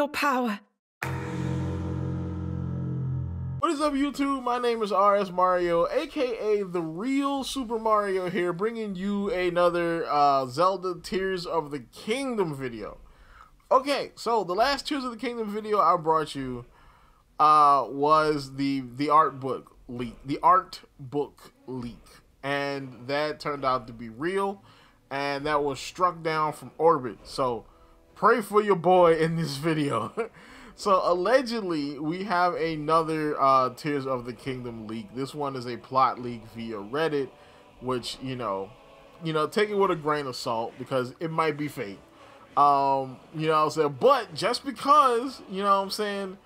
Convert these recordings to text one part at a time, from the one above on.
your power. What is up, YouTube? My name is RSMario, aka the real Super Mario here, bringing you another Zelda Tears of the Kingdom video. Okay, so the last Tears of the Kingdom video I brought you was the art book leak, and that turned out to be real, and that was struck down from orbit. So pray for your boy in this video. So allegedly, we have another Tears of the Kingdom leak. This one is a plot leak via Reddit, which you know, take it with a grain of salt because it might be fake. You know what I'm saying? But just because, you know what I'm saying,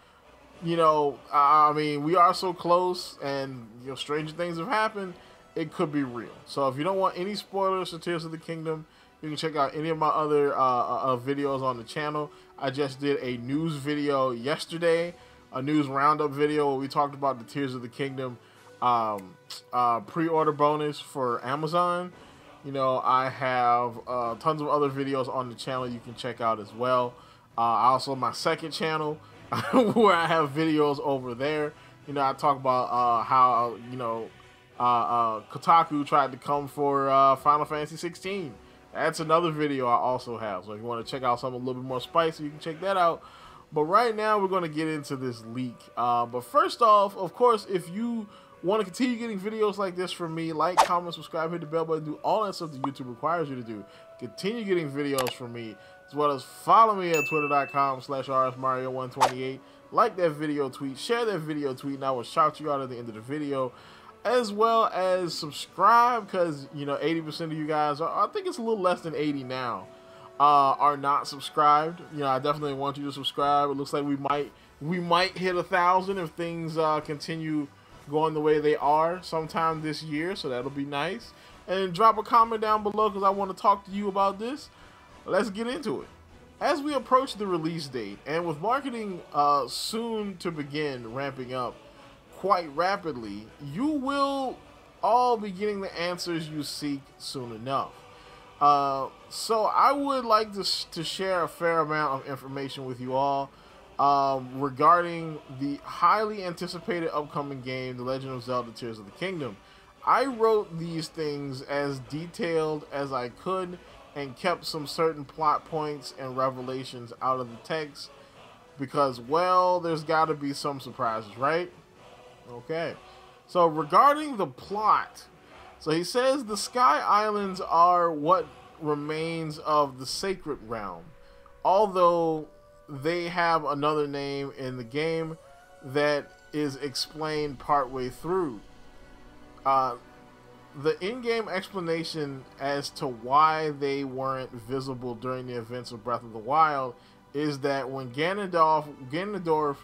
I mean, we are so close, and stranger things have happened. It could be real. So if you don't want any spoilers for Tears of the Kingdom, you can check out any of my other videos on the channel. I just did a news video yesterday, a news roundup video where we talked about the Tears of the Kingdom pre-order bonus for Amazon. I have tons of other videos on the channel you can check out as well. Also, my second channel where I have videos over there. I talk about how Kotaku tried to come for Final Fantasy 16. That's another video I also have. So if you want to check out something a little bit more spicy, you can check that out. But right now, we're going to get into this leak. But first off, of course, if you want to continue getting videos like this from me, like, comment, subscribe, hit the bell button, do all that stuff that YouTube requires you to do. Continue getting videos from me, as well as follow me at twitter.com/rsmario128. Like that video tweet, share that video tweet, and I will shout you out at the end of the video. As well as subscribe, because 80% of you guys I think it's a little less than 80 now, are not subscribed. I definitely want you to subscribe. It looks like we might hit 1,000 if things continue going the way they are sometime this year, so that'll be nice. And drop a comment down below because I want to talk to you about this. Let's get into it. As we approach the release date, and with marketing soon to begin ramping up quite rapidly, you will all be getting the answers you seek soon enough. So I would like to share a fair amount of information with you all regarding the highly anticipated upcoming game, The Legend of Zelda Tears of the Kingdom. I wrote these things as detailed as I could and kept some certain plot points and revelations out of the text because, well, there's got to be some surprises, right? Okay, so regarding the plot, so he says the Sky Islands are what remains of the Sacred Realm, although they have another name in the game that is explained partway through. The in-game explanation as to why they weren't visible during the events of Breath of the Wild is that when Ganondorf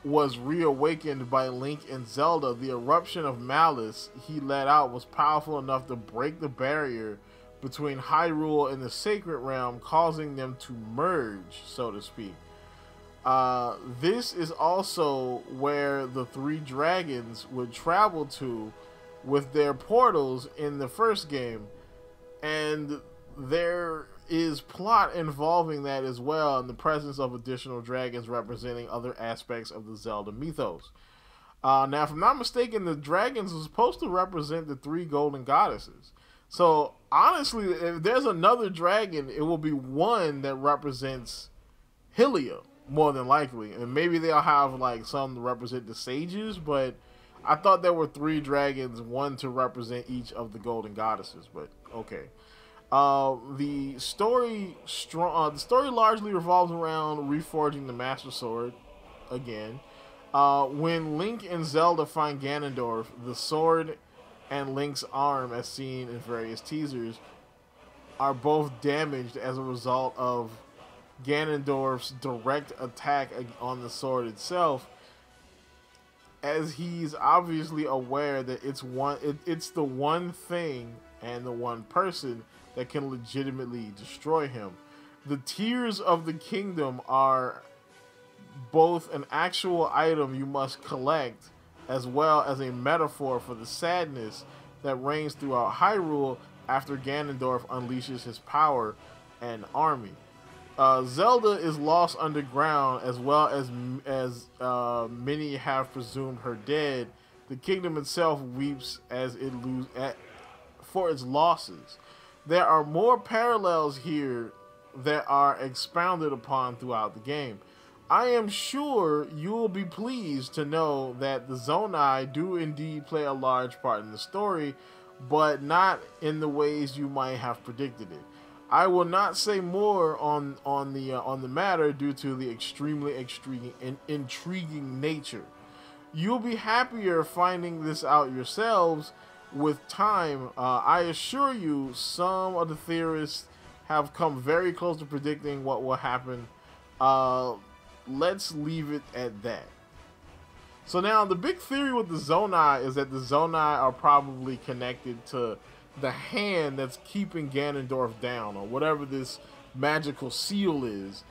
was reawakened by Link and Zelda, the eruption of malice he let out was powerful enough to break the barrier between Hyrule and the Sacred Realm, causing them to merge, so to speak. This is also where the three dragons would travel to with their portals in the first game, and there is plot involving that as well, and the presence of additional dragons representing other aspects of the Zelda mythos. Now, if I'm not mistaken, the dragons are supposed to represent the three golden goddesses. So, honestly, if there's another dragon, it will be one that represents Hylia, more than likely. And maybe they'll have, like, some to represent the sages, but I thought there were three dragons, one to represent each of the golden goddesses, but okay. The story largely revolves around reforging the Master Sword again. When Link and Zelda find Ganondorf, the sword and Link's arm, as seen in various teasers, are both damaged as a result of Ganondorf's direct attack on the sword itself, as he's obviously aware that it's the one thing and the one person that can legitimately destroy him. The Tears of the Kingdom are both an actual item you must collect, as well as a metaphor for the sadness that reigns throughout Hyrule after Ganondorf unleashes his power and army. Zelda is lost underground, as well as many have presumed her dead. The kingdom itself weeps as it for its losses. There are more parallels here that are expounded upon throughout the game. I am sure you will be pleased to know that the Zonai do indeed play a large part in the story, but not in the ways you might have predicted it. I will not say more on the matter due to the extremely intriguing nature. You'll be happier finding this out yourselves with time. I assure you, some of the theorists have come very close to predicting what will happen. Let's leave it at that. So now the big theory with the Zonai is that the Zonai are probably connected to the hand that's keeping Ganondorf down, or whatever this magical seal is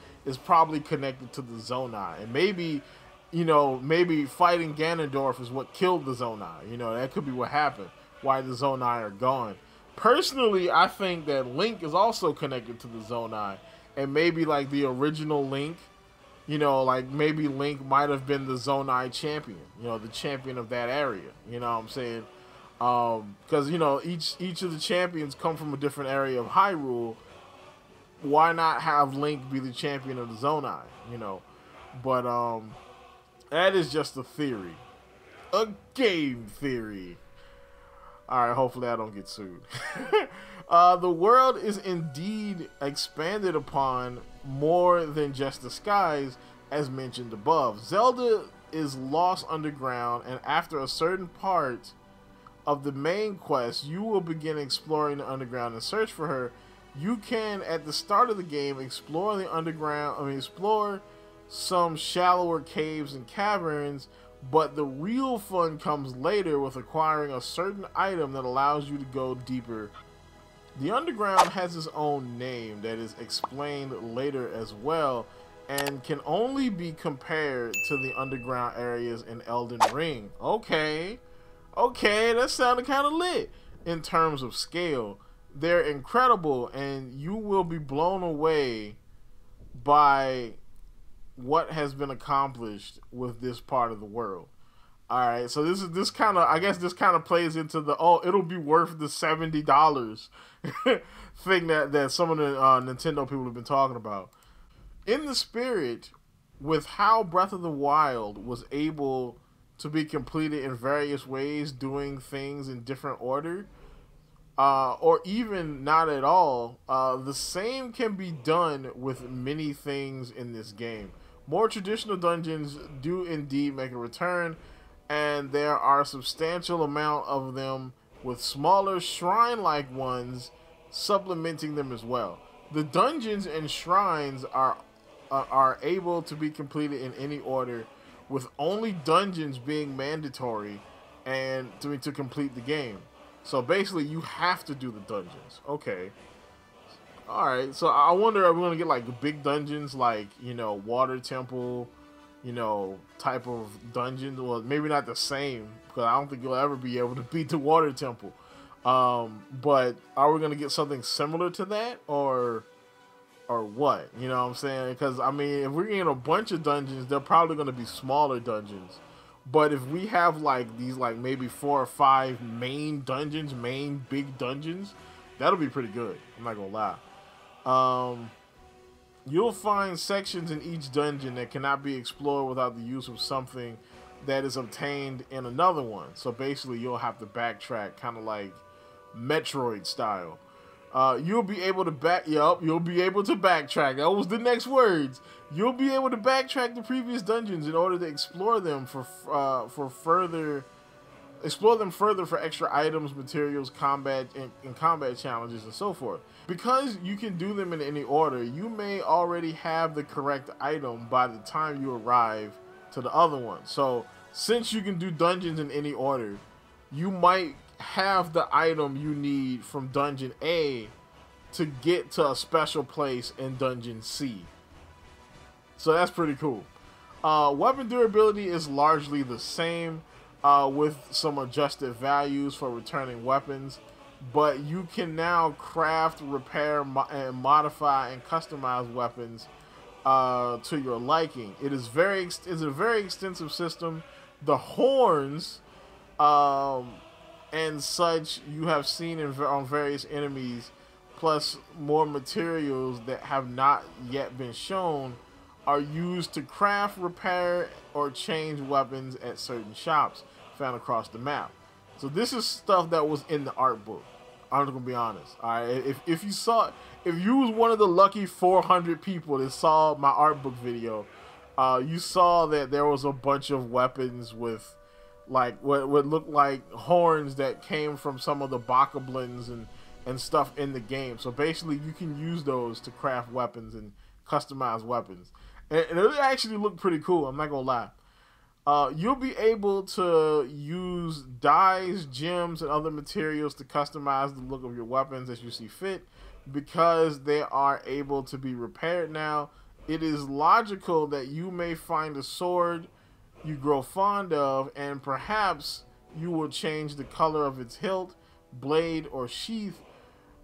probably connected to the Zonai. And maybe, you know, maybe fighting Ganondorf is what killed the Zonai. You know, that could be what happened, why the Zonai are gone. Personally, I think that Link is also connected to the Zonai, and maybe like the original Link, you know, like maybe Link might have been the Zonai champion, you know, the champion of that area, you know what I'm saying? Because, you know, each of the champions come from a different area of Hyrule. Why not have Link be the champion of the Zonai, you know? But that is just a theory. A game theory. Alright, hopefully I don't get sued. The world is indeed expanded upon more than just the skies, as mentioned above. Zelda is lost underground, and after a certain part of the main quest, you will begin exploring the underground and search for her. You can, at the start of the game, explore the underground, explore some shallower caves and caverns, but the real fun comes later with acquiring a certain item that allows you to go deeper. The underground has its own name that is explained later as well, and can only be compared to the underground areas in Elden Ring. Okay, that sounded kind of lit in terms of scale. They're incredible, and you will be blown away by what has been accomplished with this part of the world. All right, so this kind of plays into the it'll be worth the $70 thing that some of the Nintendo people have been talking about. In the spirit, with how Breath of the Wild was able to be completed in various ways, doing things in different order, or even not at all, the same can be done with many things in this game. More traditional dungeons do indeed make a return, and there are a substantial amount of them, with smaller shrine-like ones supplementing them as well. The dungeons and shrines are able to be completed in any order, with only dungeons being mandatory and to complete the game. So basically, you have to do the dungeons. Okay. Alright, so I wonder, are we going to get like big dungeons like, you know, Water Temple, you know, type of dungeon? Well, maybe not the same, because I don't think you'll ever be able to beat the Water Temple. But are we going to get something similar to that, or what? You know what I'm saying? Because, I mean, if we're getting a bunch of dungeons, they're probably going to be smaller dungeons. But if we have like these like maybe 4 or 5 main dungeons, main big dungeons, that'll be pretty good. I'm not going to lie. You'll find sections in each dungeon that cannot be explored without the use of something that is obtained in another one. So basically, you'll have to backtrack, kind of like Metroid style. You'll be able to you'll be able to backtrack. That was the next words. You'll be able to backtrack the previous dungeons in order to explore them further for extra items, materials, combat, and combat challenges, and so forth. Because you can do them in any order, you may already have the correct item by the time you arrive to the other one. So, since you can do dungeons in any order, you might have the item you need from Dungeon A to get to a special place in Dungeon C. So that's pretty cool. Weapon durability is largely the same, with some adjusted values for returning weapons. but you can now craft, repair, and modify and customize weapons to your liking. It's a very extensive system. The horns and such you have seen on various enemies, plus more materials that have not yet been shown, are used to craft, repair, or change weapons at certain shops found across the map. So this is stuff that was in the art book. I'm gonna be honest. All right, if you was one of the lucky 400 people that saw my art book video, you saw that there was a bunch of weapons with like what looked like horns that came from some of the bokoblins and stuff in the game. So basically, you can use those to craft weapons and customize weapons, and it actually looked pretty cool. I'm not gonna lie. You'll be able to use dyes, gems, and other materials to customize the look of your weapons as you see fit. Because they are able to be repaired now, it is logical that you may find a sword you grow fond of, and perhaps you will change the color of its hilt, blade, or sheath,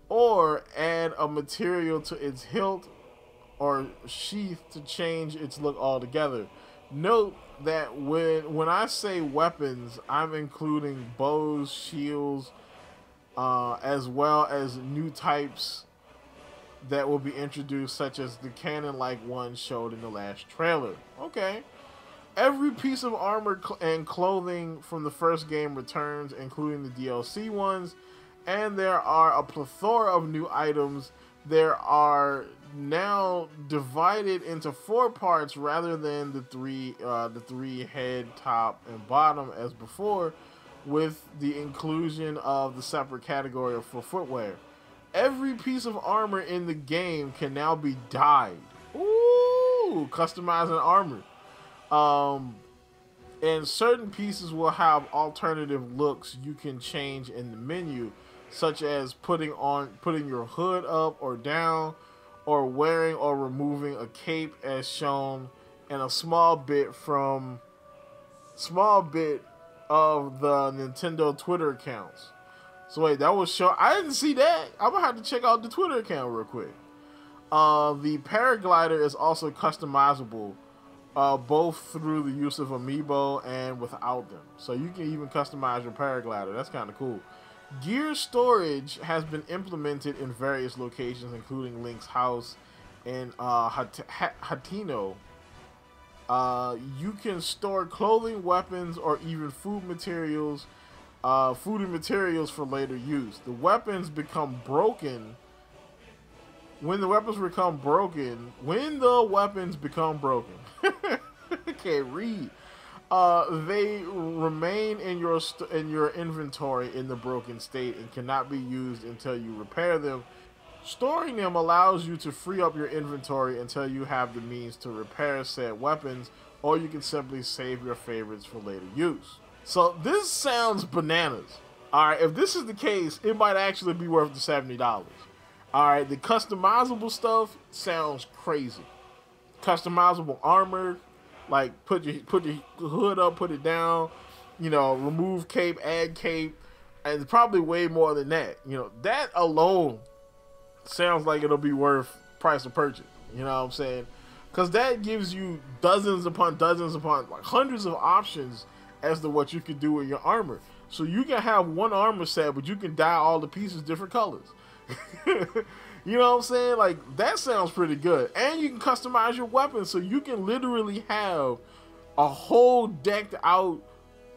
or add a material to its hilt or sheath to change its look altogether. Note that when I say weapons, I'm including bows, shields, as well as new types that will be introduced, such as the cannon-like one showed in the last trailer. Okay. Every piece of armor and clothing from the first game returns, including the DLC ones, and there are a plethora of new items. There are now divided into 4 parts rather than the three head, top, and bottom as before, with the inclusion of the separate category for footwear. Every piece of armor in the game can now be dyed. Ooh, customizing armor. And certain pieces will have alternative looks you can change in the menu, such as putting your hood up or down, or wearing or removing a cape as shown in a small bit of the Nintendo Twitter accounts. So wait, that was show. I didn't see that. I'm gonna have to check out the Twitter account real quick. The paraglider is also customizable, both through the use of amiibo and without them. So you can even customize your paraglider. That's kind of cool. Gear storage has been implemented in various locations, including Link's house and Hatino. You can store clothing, weapons, or even food and materials for later use. The weapons become broken. When the weapons become broken, I can't read. They remain in your inventory in the broken state and cannot be used until you repair them. Storing them allows you to free up your inventory until you have the means to repair said weapons, or you can simply save your favorites for later use. So this sounds bananas. Alright, if this is the case, it might actually be worth the $70. Alright, the customizable stuff sounds crazy. Customizable armor, like put your hood up, put it down, you know, remove cape, add cape, and probably way more than that. You know, that alone sounds like it'll be worth price of purchase. You know what I'm saying? Because that gives you dozens upon like hundreds of options as to what you can do with your armor. So you can have one armor set, but you can dye all the pieces different colors. You know what I'm saying? Like, that sounds pretty good. And you can customize your weapons, so you can literally have a whole decked out,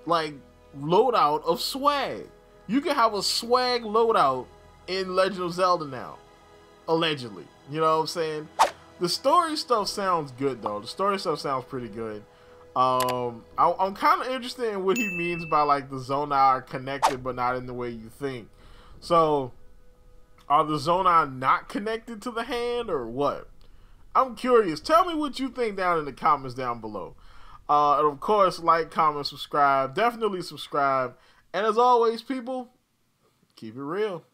like, loadout of swag. You can have a swag loadout in Legend of Zelda now. Allegedly. You know what I'm saying? The story stuff sounds good, though. The story stuff sounds pretty good. I'm kind of interested in what he means by, like, the Zonai are connected, but not in the way you think. So, are the Zonai not connected to the hand, or what? I'm curious. Tell me what you think down in the comments down below. And of course, like, comment, subscribe. Definitely subscribe. And as always, people, keep it real.